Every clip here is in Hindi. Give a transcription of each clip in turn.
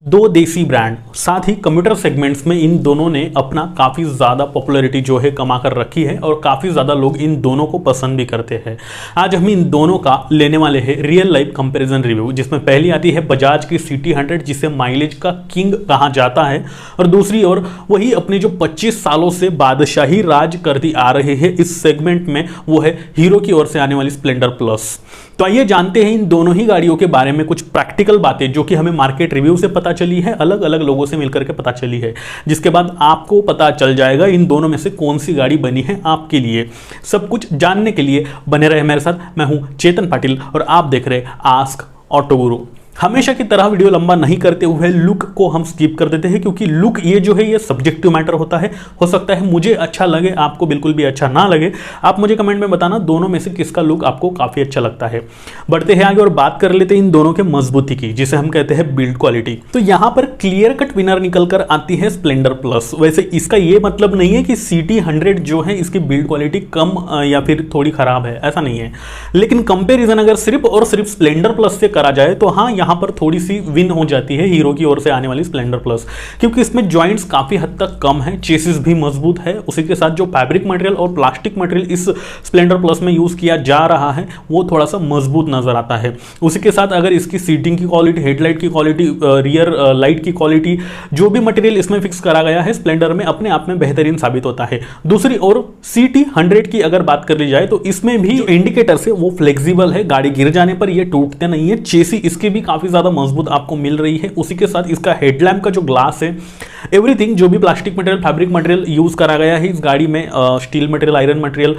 दो देसी ब्रांड, साथ ही कम्यूटर सेगमेंट्स में इन दोनों ने अपना काफ़ी ज़्यादा पॉपुलैरिटी जो है कमा कर रखी है और काफ़ी ज़्यादा लोग इन दोनों को पसंद भी करते हैं। आज हम इन दोनों का लेने वाले हैं रियल लाइफ कंपैरिजन रिव्यू, जिसमें पहली आती है बजाज की सिटी 100 जिसे माइलेज का किंग कहा जाता है, और दूसरी ओर वही अपने जो 25 सालों से बादशाही राज करती आ रहे हैं इस सेगमेंट में, वो है हीरो की ओर से आने वाली स्प्लेंडर प्लस। तो आइए जानते हैं इन दोनों ही गाड़ियों के बारे में कुछ प्रैक्टिकल बातें जो कि हमें मार्केट रिव्यू से पता चली है, अलग अलग लोगों से मिलकर के पता चली है, जिसके बाद आपको पता चल जाएगा इन दोनों में से कौन सी गाड़ी बनी है आपके लिए। सब कुछ जानने के लिए बने रहे मेरे साथ। मैं हूं चेतन पाटिल और आप देख रहे आस्क ऑटो गुरु। हमेशा की तरह वीडियो लंबा नहीं करते हुए लुक को हम स्किप कर देते हैं, क्योंकि लुक ये जो है ये सब्जेक्टिव मैटर होता है। हो सकता है मुझे अच्छा लगे, आपको बिल्कुल भी अच्छा ना लगे। आप मुझे कमेंट में बताना दोनों में से किसका लुक आपको काफ़ी अच्छा लगता है। बढ़ते हैं आगे और बात कर लेते हैं इन दोनों के मजबूती की, जिसे हम कहते हैं बिल्ड क्वालिटी। तो यहाँ पर क्लियर कट विनर निकल कर आती है स्प्लेंडर प्लस। वैसे इसका ये मतलब नहीं है कि सिटी 100 जो है इसकी बिल्ड क्वालिटी कम या फिर थोड़ी खराब है, ऐसा नहीं है। लेकिन कंपेरिजन अगर सिर्फ और सिर्फ स्प्लेंडर प्लस से करा जाए तो हाँ, यहाँ पर थोड़ी सी विन हो जाती है हीरो की ओर से आने वाली स्प्लेंडर प्लस, क्योंकि इसमें जॉइंट्स काफी हद तक कम है, चेसिस भी मजबूत है। उसी के साथ जो फैब्रिक मटेरियल और प्लास्टिक मटेरियल इस स्प्लेंडर प्लस में यूज किया जा रहा है वो थोड़ा सा मजबूत नजर आता है। उसी के साथ अगर इसकी सीटिंग की क्वालिटी, हेडलाइट की क्वालिटी, रियर लाइट की क्वालिटी, जो भी मटेरियल इसमें फिक्स करा गया है स्प्लेंडर में, अपने आप में बेहतरीन साबित होता है। दूसरी ओर सिटी 100 की अगर बात कर ली जाए तो इसमें भी जो इंडिकेटर्स है वो फ्लेक्सिबल है, गाड़ी गिर जाने पर ये टूटते नहीं है। चेसी इसकी भी काफी ज्यादा मजबूत आपको मिल रही है। उसी के साथ इसका हेडलैम्प का जो ग्लास है, एवरीथिंग जो भी plastic material, fabric material use करा गया है इस गाड़ी में, स्टील मटेरियल, आयरन मटेरियल,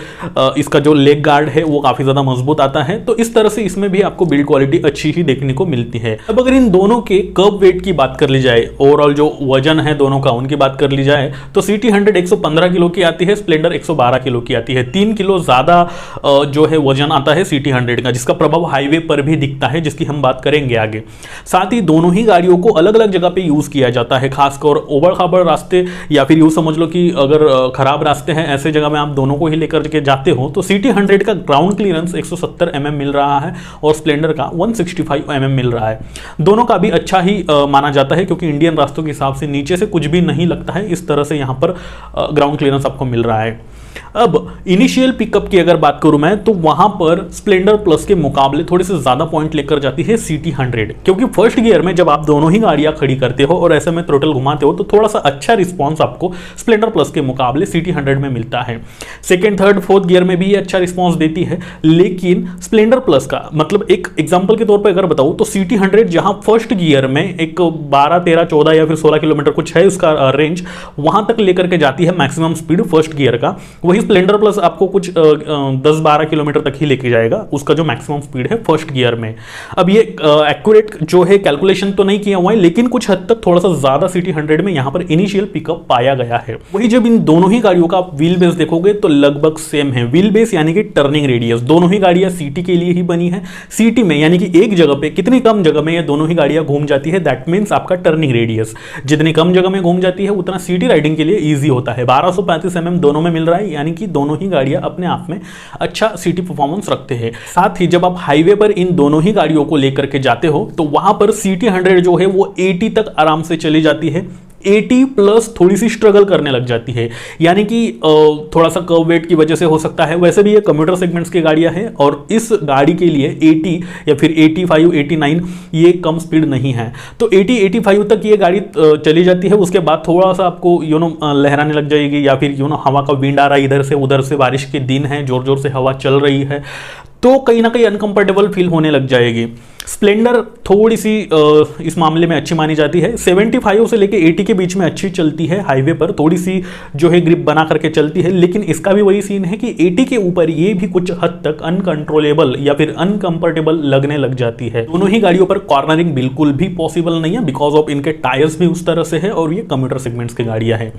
इसका जो लेग गार्ड है वो काफी ज्यादा मजबूत आता है। तो इस तरह से इसमें भी आपको बिल्ड क्वालिटी अच्छी ही देखने को मिलती है। अब अगर इन दोनों के कर्व वेट की बात कर ली जाए, ओवरऑल जो वजन है दोनों का उनकी बात कर ली जाए, तो सिटी 100 115 किलो की आती है, स्प्लेंडर 112 किलो की आती है। 3 किलो ज्यादा जो है वजन आता है सिटी 100 का, जिसका प्रभाव हाईवे पर भी दिखता है, जिसकी हम बात करेंगे आगे। साथ ही दोनों ही गाड़ियों को अलग अलग जगह पे यूज किया जाता है, खासकर ओबड़ खाबड़ रास्ते या फिर यूं समझ लो कि अगर खराब रास्ते हैं ऐसे जगह में आप दोनों को ही लेकर के जाते हो तो सिटी 100 का ग्राउंड क्लियरेंस 170 mm मिल रहा है और स्प्लेंडर का 165 mm मिल रहा है। दोनों का भी अच्छा ही माना जाता है, क्योंकि इंडियन रास्तों के हिसाब से नीचे से कुछ भी नहीं लगता है, इस तरह से यहां पर ग्राउंड क्लियरेंस आपको मिल रहा है। अब इनिशियल पिकअप की अगर बात करूं मैं, तो वहां पर स्प्लेंडर प्लस के मुकाबले थोड़े से ज्यादा पॉइंट लेकर जाती है सिटी 100, क्योंकि फर्स्ट गियर में जब आप दोनों ही गाड़ियां खड़ी करते हो और ऐसे में थ्रोटल घुमाते हो तो थोड़ा सा अच्छा रिस्पांस आपको स्प्लेंडर प्लस के मुकाबले सिटी 100 में मिलता है। सेकंड, थर्ड, फोर्थ गियर में भी ये अच्छा रिस्पांस देती है। लेकिन स्प्लेंडर प्लस का मतलब एक एग्जांपल के तौर पर अगर बताऊं तो सिटी 100 जहां फर्स्ट गियर में एक 12, 13, 14 या फिर 16 किलोमीटर कुछ है उसका रेंज, वहां तक लेकर के जाती है मैक्सिमम स्पीड फर्स्ट गियर का। वही स्प्लेंडर प्लस आपको कुछ 10-12 किलोमीटर तक ही लेके जाएगा, उसका जो मैक्सिमम स्पीड है फर्स्ट गियर में। अब ये एक्यूरेट जो है कैलकुलेशन तो नहीं किया हुआ है, लेकिन कुछ हद तक थोड़ा सा ज्यादा सिटी 100 में यहां पर इनिशियल पिकअप पाया गया है। वही जब इन दोनों ही गाड़ियों का आप व्हील बेस देखोगे तो लगभग सेम है। व्हील बेस यानी कि टर्निंग रेडियस, दोनों ही गाड़ियां सिटी के लिए ही बनी है। सिटी में यानी कि एक जगह पे कितनी कम जगह में ये दोनों ही गाड़ियां घूम जाती है, दैट मींस आपका टर्निंग रेडियस जितनी कम जगह में घूम जाती है उतना सिटी राइडिंग के लिए ईजी होता है। 1235 mm दोनों में मिल रहा है, यानी कि दोनों ही गाड़ियां अपने आप में अच्छा सिटी परफॉर्मेंस रखते हैं। साथ ही जब आप हाईवे पर इन दोनों ही गाड़ियों को लेकर के जाते हो तो वहां पर सिटी 100 जो है वो 80 तक आराम से चली जाती है। 80 प्लस थोड़ी सी स्ट्रगल करने लग जाती है, यानी कि थोड़ा सा कर्व वेट की वजह से हो सकता है। वैसे भी ये कम्यूटर सेगमेंट्स की गाड़ियां हैं और इस गाड़ी के लिए 80 या फिर 85, 89 ये कम स्पीड नहीं है। तो 80, 85 तक ये गाड़ी चली जाती है। उसके बाद थोड़ा सा आपको लहराने लग जाएगी, या फिर हवा का विंड आ रहा है इधर से उधर से, बारिश के दिन है, जोर जोर से हवा चल रही है, तो कहीं ना कहीं अनकंफर्टेबल फील होने लग जाएगी। स्प्लेंडर थोड़ी सी इस मामले में अच्छी मानी जाती है। 75 से लेके 80 के बीच में अच्छी चलती है हाईवे पर, थोड़ी सी जो है ग्रिप बना करके चलती है। लेकिन इसका भी वही सीन है कि 80 के ऊपर ये भी कुछ हद तक अनकंट्रोलेबल या फिर अनकंफर्टेबल लगने लग जाती है। दोनों ही गाड़ियों पर कॉर्नरिंग बिल्कुल भी पॉसिबल नहीं है, बिकॉज ऑफ इनके टायर्स भी उस तरह से है और ये कम्यूटर सेगमेंट्स की गाड़ियां हैं।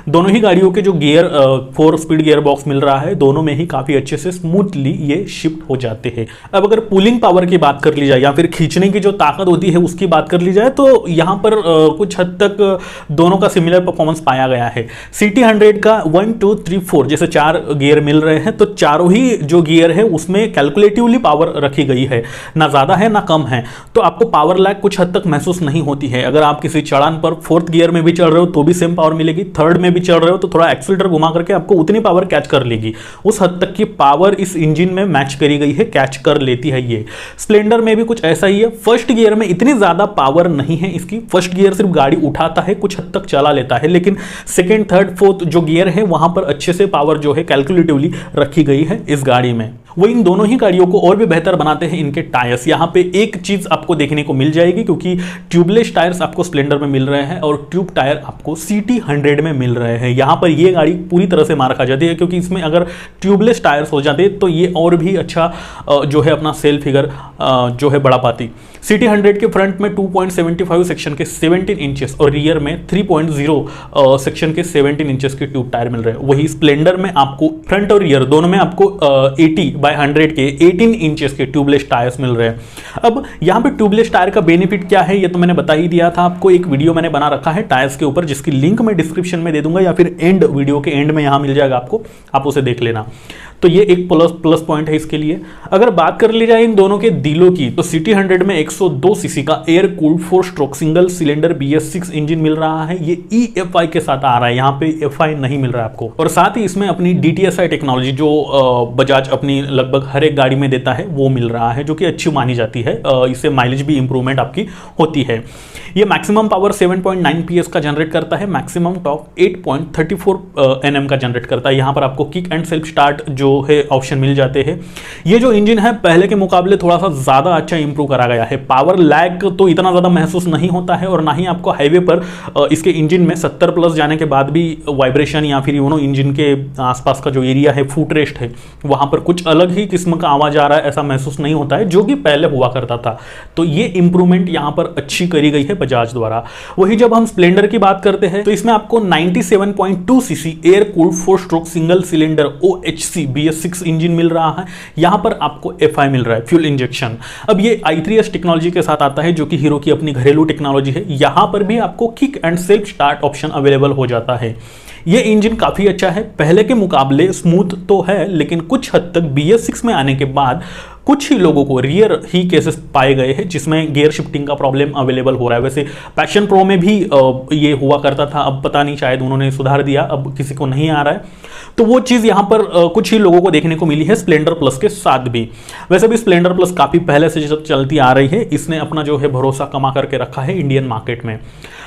दोनों ही गाड़ियों के जो गियर 4 स्पीड गियर बॉक्स मिल रहा है, दोनों में ही काफी अच्छे से स्मूथली ये शिफ्ट हो जाते हैं। अब अगर पुलिंग पावर की बात कर ली जाए या फिर खींचने की जो ताकत होती है उसकी बात कर ली जाए तो यहाँ पर कुछ हद तक दोनों का सिमिलर परफॉर्मेंस पाया गया है। CT100 का 1 2 3 4 जैसे 4 गियर मिल रहे हैं, तो चारों ही जो गियर है उसमें कैलकुलेटिवली पावर रखी गई है, ना ज़्यादा है ना कम है, तो आपको पावर लैग कुछ हद तक महसूस नहीं होती है। अगर आप किसी चढ़ान पर 4th गियर में भी चल रहे हो तो भी सेम पावर मिलेगी, 3rd में भी चल रहे हो तो थोड़ा एक्सीलरेटर घुमा करके आपको उतनी पावर कैच कर लेगी। उस हद तक की पावर इस इंजन में मैच करी गई है, कैच कर लेती है ये। स्प्लेंडर में भी कुछ ऐसा ही है। फर्स्ट गियर में इतनी ज्यादा पावर नहीं है इसकी, फर्स्ट गियर सिर्फ गाड़ी उठाता है, कुछ हद तक चला लेता है, लेकिन सेकेंड थर्ड फोर्थ जो गियर है वहां पर अच्छे से पावर जो है कैलकुलेटिवली रखी गई है इस गाड़ी में। वो इन दोनों ही गाड़ियों को और भी बेहतर बनाते हैं इनके टायर्स। यहाँ पे एक चीज आपको देखने को मिल जाएगी, क्योंकि ट्यूबलेस टायर्स आपको स्प्लेंडर में मिल रहे हैं और ट्यूब टायर आपको CT100 में मिल रहे हैं। यहाँ पर ये गाड़ी पूरी तरह से मार खा जाती है, क्योंकि इसमें अगर ट्यूबलेस टायर्स हो जाते तो ये और भी अच्छा जो है अपना सेल फिगर जो है बढ़ा पाती। CT100 के फ्रंट में 2.75 सेक्शन के 17 इंचेस और रियर में 3.0 सेक्शन के 17 इंचेस के ट्यूब टायर मिल रहे हैं। वही स्प्लेंडर में आपको फ्रंट और रियर दोनों में आपको 80/100 के 18 इंचेस के ट्यूबलेस टायर्स मिल रहे हैं। अब यहाँ पे ट्यूबलेस टायर का बेनिफिट क्या है ये तो मैंने बता ही दिया था आपको, एक वीडियो मैंने बना रखा है टायर्स के ऊपर, जिसकी लिंक मैं डिस्क्रिप्शन में दे दूंगा या फिर एंड वीडियो के एंड में यहाँ मिल जाएगा आपको, आप उसे देख लेना। तो ये एक प्लस पॉइंट है इसके लिए। अगर बात कर ली जाए इन दोनों के दिलों की, तो CT100 में 102 सीसी का air cooled 4 stroke single cylinder BS6 engine मिल रहा है। ये EFI के साथ आ रहा है, यहाँ पे FI नहीं मिल रहा है आपको। और साथ ही इसमें अपनी DTSI टेक्नोलॉजी जो बजाज अपनी लगभग हर एक गाड़ी में देता है वो मिल रहा है, जो कि अच्छी मानी जाती है। इससे माइलेज भी इंप्रूवमेंट आपकी होती है। ये मैक्सिमम पावर 7.9 PS का जनरेट करता है, मैक्सिमम टॉर्क 8.34 Nm का जनरेट करता है। यहाँ पर आपको किक एंड सेल्फ स्टार्ट जो है ऑप्शन मिल जाते हैं। ये जो इंजन है पहले के मुकाबले थोड़ा सा ज्यादा अच्छा इंप्रूव करा गया है। पावर लैग तो इतना ज्यादा महसूस नहीं होता है, और ना ही आपको हाईवे पर इसके इंजन में 70+ जाने के बाद भी वाइब्रेशन या फिर इंजन के आसपास का जो एरिया है, फुट रेस्ट है, वहां पर कुछ अलग ही किस्म का आवाज आ रहा है ऐसा महसूस नहीं होता है, जो कि पहले हुआ करता था। तो ये इंप्रूवमेंट यहां पर अच्छी करी गई है बजाज द्वारा। वही जब हम स्प्लेंडर की बात करते हैं तो इसमें आपको 97.2 cc air cooled 4 stroke single cylinder OHC BS6 engine मिल रहा है। यहां पर आपको FI मिल रहा है, फ्यूल इंजेक्शन। अब ये i3S टेक्नोलॉजी के साथ आता है, जो कि हीरो की अपनी घरेलू टेक्नोलॉजी है। यहां पर भी आपको kick and self start option available हो जाता है। ये इंजन काफी अच्छा है, पहले के मुकाबले स्मूथ तो है, लेकिन कुछ हद तक BS6 में आने के बाद कुछ ही लोगों को रियर ही केसेस पाए गए हैं जिसमें गियर शिफ्टिंग का प्रॉब्लम अवेलेबल हो रहा है। वैसे पैशन प्रो में भी ये हुआ करता था, अब पता नहीं शायद उन्होंने सुधार दिया, अब किसी को नहीं आ रहा है। तो वो चीज़ यहाँ पर कुछ ही लोगों को देखने को मिली है स्प्लेंडर प्लस के साथ भी। वैसे भी स्प्लेंडर प्लस काफ़ी पहले से चलती आ रही है, इसने अपना जो है भरोसा कमा करके रखा है इंडियन मार्केट में।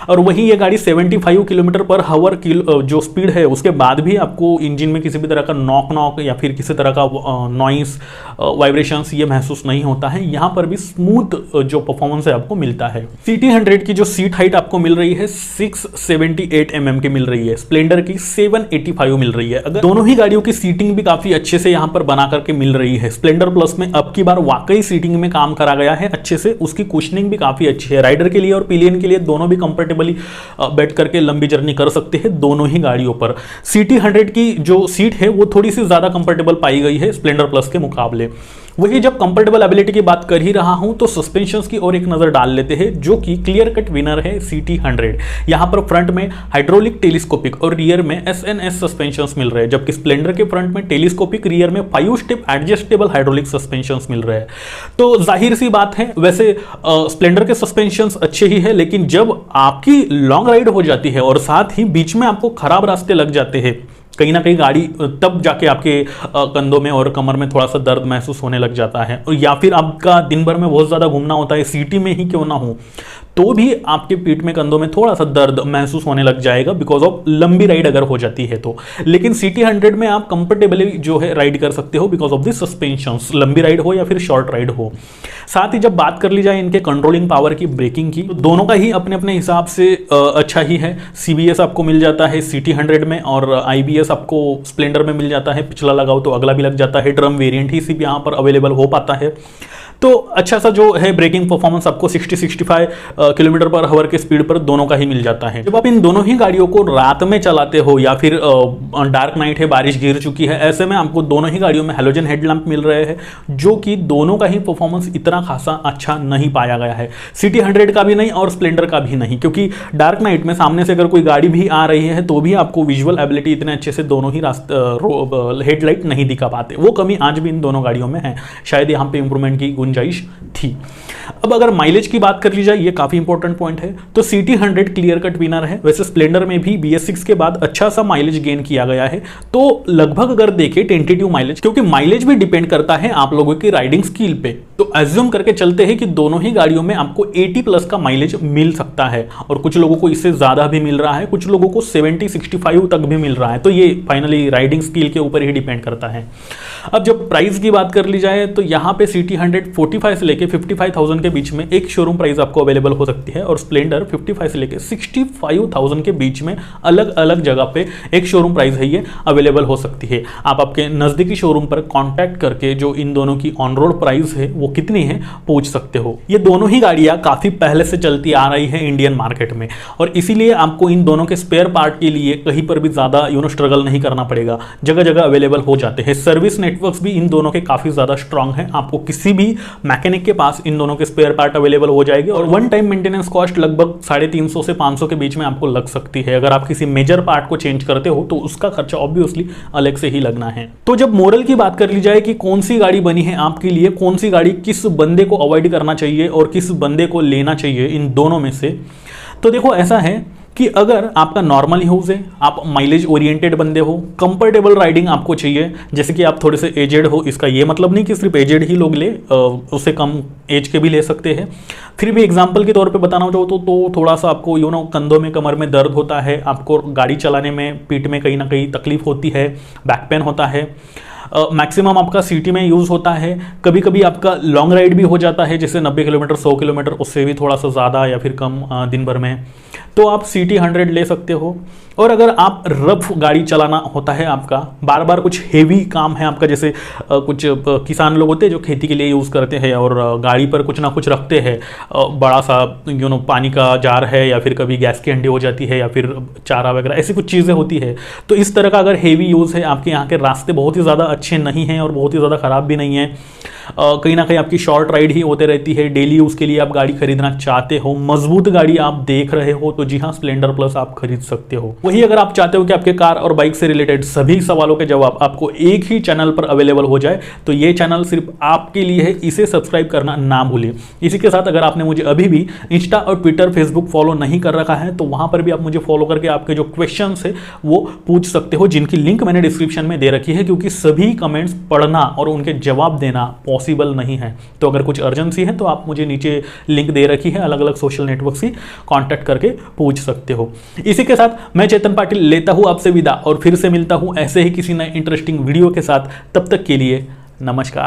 और वहीं ये गाड़ी 75 किलोमीटर पर हावर जो स्पीड है उसके बाद भी आपको इंजन में किसी भी तरह का नॉक या फिर किसी तरह का नॉइस वाइब्रेशन ये महसूस नहीं होता है। यहां पर भी स्मूथ जो परफॉर्मेंस है आपको मिलता है। CT100 की जो सीट हाइट आपको मिल रही है 678 mm की मिल रही है, स्प्लेंडर की 785 मिल रही है। अगर दोनों ही गाड़ियों की सीटिंग भी काफी अच्छे से यहां पर बना करके मिल रही है। स्प्लेंडर प्लस में अब की बार वाकई सीटिंग में काम करा गया है अच्छे से, उसकी कुशनिंग भी काफी अच्छी है। राइडर के लिए और पिलियन के लिए दोनों भी कंफर्टेबली बैठ करके लंबी जर्नी कर सकते हैं दोनों ही गाड़ियों पर। CT100 की जो सीट है वो थोड़ी सी ज्यादा कंफर्टेबल पाई गई है स्प्लेंडर प्लस के मुकाबले। वही जब कंफर्टेबल एबिलिटी की बात कर ही रहा हूं तो सस्पेंशंस की और एक नजर डाल लेते हैं, जो कि क्लियर कट विनर है CT100। यहां पर फ्रंट में हाइड्रोलिक टेलीस्कोपिक और रियर में SNS सस्पेंशंस मिल रहे हैं, जबकि स्प्लेंडर के फ्रंट में टेलीस्कोपिक, रियर में 5 स्टेप एडजस्टेबल हाइड्रोलिक सस्पेंशंस मिल रहे हैं। तो जाहिर सी बात है, वैसे स्प्लेंडर के सस्पेंशंस अच्छे ही है, लेकिन जब आपकी लॉन्ग राइड हो जाती है और साथ ही बीच में आपको खराब रास्ते लग जाते हैं कहीं ना कहीं गाड़ी, तब जाके आपके कंधों में और कमर में थोड़ा सा दर्द महसूस होने लग जाता है। या फिर आपका दिन भर में बहुत ज़्यादा घूमना होता है, सिटी में ही क्यों ना हो, तो भी आपके पीठ में कंधों में थोड़ा सा दर्द महसूस होने लग जाएगा बिकॉज ऑफ लंबी राइड अगर हो जाती है तो। लेकिन CT100 में आप कंफर्टेबली जो है राइड कर सकते हो बिकॉज ऑफ दिस सस्पेंशंस, लंबी राइड हो या फिर शॉर्ट राइड हो। साथ ही जब बात कर ली जाए इनके कंट्रोलिंग पावर की, ब्रेकिंग की, तो दोनों का ही अपने अपने हिसाब से अच्छा ही है। CBS आपको मिल जाता है CT100 में और IBS आपको स्प्लेंडर में मिल जाता है, पिछला लगाओ तो अगला भी लग जाता है। ड्रम वेरिएंट ही सिर्फ यहाँ पर अवेलेबल हो पाता है। तो अच्छा सा जो है ब्रेकिंग परफॉर्मेंस आपको 60-65 किलोमीटर पर आवर के स्पीड पर दोनों का ही मिल जाता है। जब आप इन दोनों ही गाड़ियों को रात में चलाते हो या फिर डार्क नाइट है, बारिश गिर चुकी है, ऐसे में आपको दोनों ही गाड़ियों में हैलोजन हेडलैम्प मिल रहे हैं, जो कि दोनों का ही परफॉर्मेंस इतना खासा अच्छा नहीं पाया गया है। सिटी 100 का भी नहीं और स्प्लेंडर का भी नहीं, क्योंकि डार्क नाइट में सामने से अगर कोई गाड़ी भी आ रही है तो भी आपको विजुअल एबिलिटी इतने अच्छे से दोनों ही रास्ते हेडलाइट नहीं दिखा पाते। वो कमी आज भी इन दोनों गाड़ियों में है, शायद यहाँ पे इंप्रूवमेंट की गुंजाइश थी। अब अगर माइलेज की बात कर ली जाए, ये काफी इंपॉर्टेंट पॉइंट है, तो सिटी 100 क्लियर कट विनर है। वैसे स्प्लेंडर में भी BS6 के बाद अच्छा सा माइलेज गेन किया गया है, तो लगभग अगर देखें टेंटेटिव माइलेज, क्योंकि माइलेज भी डिपेंड करता है आप लोगों की राइडिंग स्किल पे, तो एज्यूम करके चलते हैं कि दोनों ही गाड़ियों में आपको 80+ का माइलेज मिल सकता है, और कुछ लोगों को इससे ज्यादा भी मिल रहा है, कुछ लोगों को 70-65 तक भी मिल रहा है। तो ये फाइनली राइडिंग स्किल के ऊपर ही डिपेंड करता है। अब जब प्राइस की बात कर ली जाए तो यहाँ पे सिटी 100 45 से लेके 55,000 के बीच में एक शोरूम प्राइस आपको अवेलेबल हो सकती है, और स्प्लेंडर 55 से लेके 65,000 के बीच में अलग अलग जगह पे एक शोरूम प्राइस है ये अवेलेबल हो सकती है। आप आपके नजदीकी शोरूम पर कांटेक्ट करके जो इन दोनों की ऑन रोड प्राइस है वो कितनी है पूछ सकते हो। ये दोनों ही गाड़ियां काफी पहले से चलती आ रही है इंडियन मार्केट में, और इसीलिए आपको इन दोनों के स्पेयर पार्ट के लिए कहीं पर भी ज्यादा स्ट्रगल नहीं करना पड़ेगा, जगह जगह अवेलेबल हो जाते हैं। सर्विस नेटवर्क्स भी इन दोनों के काफी ज्यादा स्ट्रांग है, आपको किसी भी मैकेनिक के पास इन दोनों के स्पेयर पार्ट अवेलेबल हो जाएंगे, और वन टाइम मेंटेनेंस कॉस्ट लगभग 350 से 500 के बीच में आपको लग सकती है। अगर आप किसी मेजर पार्ट को चेंज करते हो तो उसका खर्चा ऑब्वियसली अलग से ही लगना है। तो जब मोरल की बात कर ली जाए कि कौन सी गाड़ी बनी है आपके लिए, कौन सी गाड़ी किस बंदे को अवॉइड करना चाहिए और किस बंदे को लेना चाहिए इन दोनों में से, तो देखो ऐसा है कि अगर आपका नॉर्मल यूज है, आप माइलेज ओरिएंटेड बंदे हो, कंफर्टेबल राइडिंग आपको चाहिए, जैसे कि आप थोड़े से एजेड हो, इसका ये मतलब नहीं कि सिर्फ एजेड ही लोग ले, उससे कम एज के भी ले सकते हैं। फिर भी एग्जांपल के तौर पे बताना चाहो तो थोड़ा सा आपको कंधों में कमर में दर्द होता है, आपको गाड़ी चलाने में पीठ में कहीं ना कहीं तकलीफ होती है, बैक पेन होता है, मैक्सिमम आपका सिटी में यूज़ होता है, कभी कभी आपका लॉन्ग राइड भी हो जाता है, जैसे 90 किलोमीटर 100 किलोमीटर, उससे भी थोड़ा सा ज़्यादा या फिर कम दिन भर में, तो आप सिटी 100 ले सकते हो। और अगर आप रफ गाड़ी चलाना होता है, आपका बार बार कुछ हेवी काम है आपका, जैसे कुछ किसान लोग होते हैं जो खेती के लिए यूज़ करते हैं और गाड़ी पर कुछ ना कुछ रखते हैं, बड़ा सा पानी का जार है, या फिर कभी गैस की हंडी हो जाती है, या फिर चारा वगैरह, ऐसी कुछ चीज़ें होती है। तो इस तरह का अगर हेवी यूज़ है, आपके यहाँ के रास्ते बहुत ही ज़्यादा अच्छे नहीं हैं और बहुत ही ज़्यादा ख़राब भी नहीं है, कहीं ना कहीं आपकी शॉर्ट राइड ही होते रहती है, डेली यूज़ के लिए आप गाड़ी खरीदना चाहते हो, मजबूत गाड़ी आप देख रहे हो, तो जी हाँ, स्प्लेंडर प्लस आप खरीद सकते हो। वही अगर आप चाहते हो कि आपके कार और बाइक से रिलेटेड सभी सवालों के जवाब आपको एक ही चैनल पर अवेलेबल हो जाए, तो ये चैनल सिर्फ आपके लिए है, इसे सब्सक्राइब करना ना भूलिए। इसी के साथ अगर आपने मुझे अभी भी इंस्टा और ट्विटर फेसबुक फॉलो नहीं कर रखा है, तो वहां पर भी आप मुझे फॉलो करके आपके जो क्वेश्चन है वो पूछ सकते हो, जिनकी लिंक मैंने डिस्क्रिप्शन में दे रखी है, क्योंकि सभी कमेंट्स पढ़ना और उनके जवाब देना पॉसिबल नहीं है। तो अगर कुछ अर्जेंसी है तो आप मुझे नीचे लिंक दे रखी है, अलग अलग सोशल नेटवर्क से कांटेक्ट करके पूछ सकते हो। इसी के साथ मैं चेतन पाटिल लेता हूं आपसे विदा, और फिर से मिलता हूं ऐसे ही किसी नए इंटरेस्टिंग वीडियो के साथ। तब तक के लिए नमस्कार।